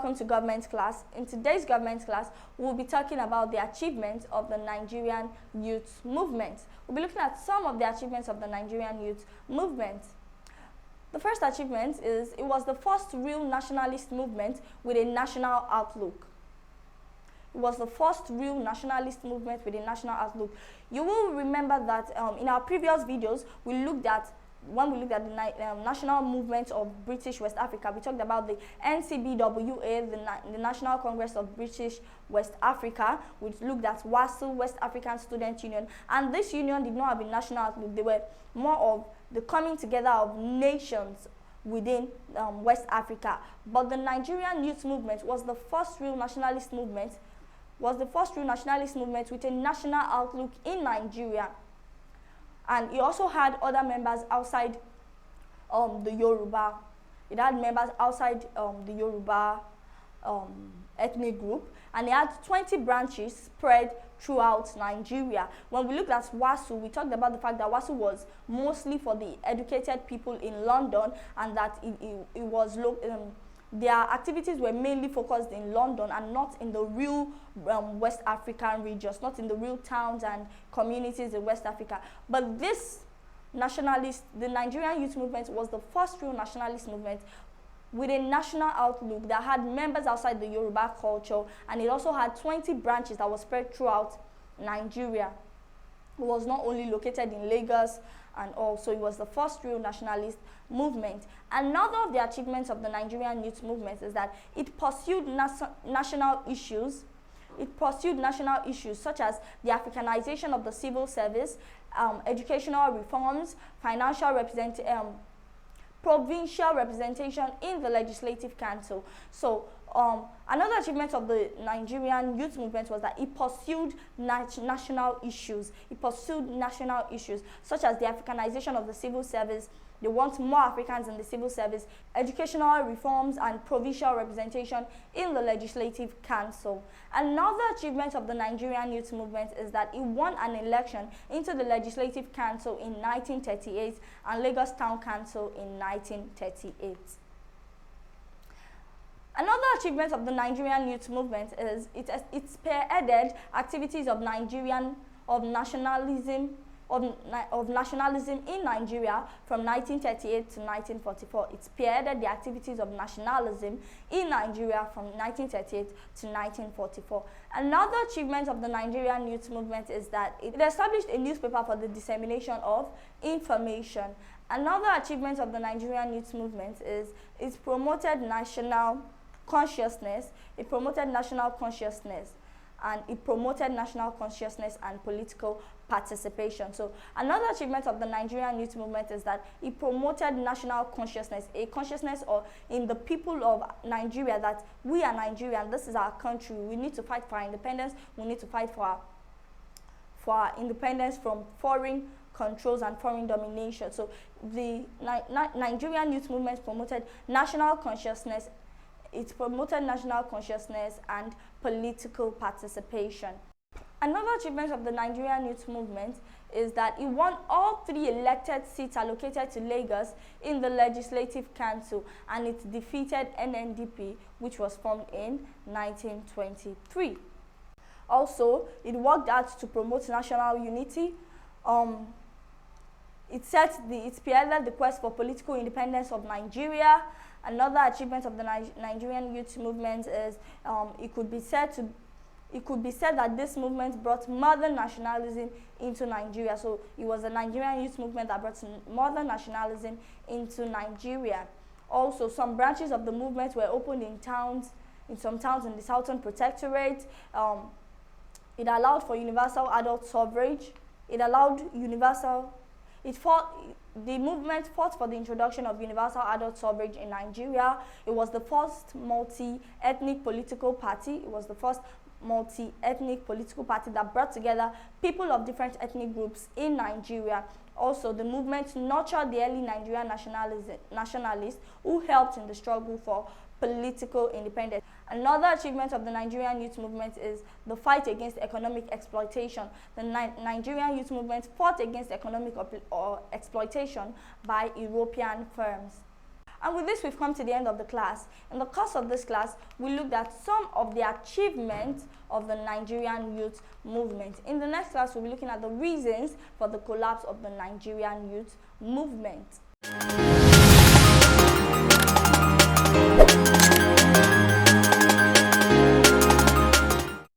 welcome to Government Class. In today's Government Class, we'll be talking about the achievements of the Nigerian Youth Movement. We'll be looking at some of the achievements of the Nigerian Youth Movement. The first achievement is it was the first real nationalist movement with a national outlook. It was the first real nationalist movement with a national outlook. You will remember that in our previous videos, when we looked at the national movement of British West Africa, we talked about the NCBWA, the National Congress of British West Africa, which looked at WASU, West African Student Union, and this union did not have a national outlook. They were more of the coming together of nations within West Africa. But the Nigerian Youth Movement was the first real nationalist movement, with a national outlook in Nigeria. And it also had other members outside the Yoruba. It had members outside the Yoruba ethnic group, and it had 20 branches spread throughout Nigeria. When we looked at WASU, we talked about the fact that WASU was mostly for the educated people in London, and that it was their activities were mainly focused in London and not in the real West African regions, not in the real towns and communities in West Africa. But the Nigerian Youth Movement was the first real nationalist movement with a national outlook that had members outside the Yoruba culture, and it also had 20 branches that were spread throughout Nigeria. It was not only located in Lagos, and also it was the first real nationalist movement. Another of the achievements of the Nigerian Youth Movement is that it pursued national issues. It pursued national issues such as the Africanization of the civil service, educational reforms, provincial representation in the Legislative Council. So another achievement of the Nigerian Youth Movement was that it pursued national issues. It pursued national issues such as the Africanization of the civil service. They want more Africans in the civil service, educational reforms, and provincial representation in the Legislative Council. Another achievement of the Nigerian Youth Movement is that it won an election into the Legislative Council in 1938 and Lagos Town Council in 1938. Another achievement of the Nigerian Youth Movement is it spearheaded activities of nationalism in Nigeria from 1938 to 1944. It spearheaded the activities of nationalism in Nigeria from 1938 to 1944. Another achievement of the Nigerian Youth Movement is that it established a newspaper for the dissemination of information. Another achievement of the Nigerian Youth Movement is it promoted national consciousness. It promoted national consciousness. And it promoted national consciousness and political participation. So another achievement of the Nigerian Youth Movement is that it promoted national consciousness, a consciousness in the people of Nigeria that we are Nigerian, this is our country, we need to fight for our independence, we need to fight for our independence from foreign controls and foreign domination. So the Nigerian Youth Movement promoted national consciousness. It promoted national consciousness and political participation. Another achievement of the Nigerian Youth Movement is that it won all 3 elected seats allocated to Lagos in the Legislative Council, and it defeated NNDP, which was formed in 1923. Also, it worked out to promote national unity. It spearheaded the quest for political independence of Nigeria. Another achievement of the Nigerian Youth Movement is it could be said that this movement brought modern nationalism into Nigeria. So it was the Nigerian Youth Movement that brought modern nationalism into Nigeria. Also, some branches of the movement were opened in some towns in the Southern Protectorate. It allowed for universal adult suffrage. The movement fought for the introduction of universal adult suffrage in Nigeria. It was the first multi-ethnic political party. That brought together people of different ethnic groups in Nigeria. Also, the movement nurtured the early Nigerian nationalists who helped in the struggle for political independence. Another achievement of the Nigerian Youth Movement is the fight against economic exploitation. The Nigerian Youth Movement fought against economic exploitation by European firms. And with this, we've come to the end of the class. In the course of this class, we looked at some of the achievements of the Nigerian youth movement. In the next class, we'll be looking at the reasons for the collapse of the Nigerian youth movement.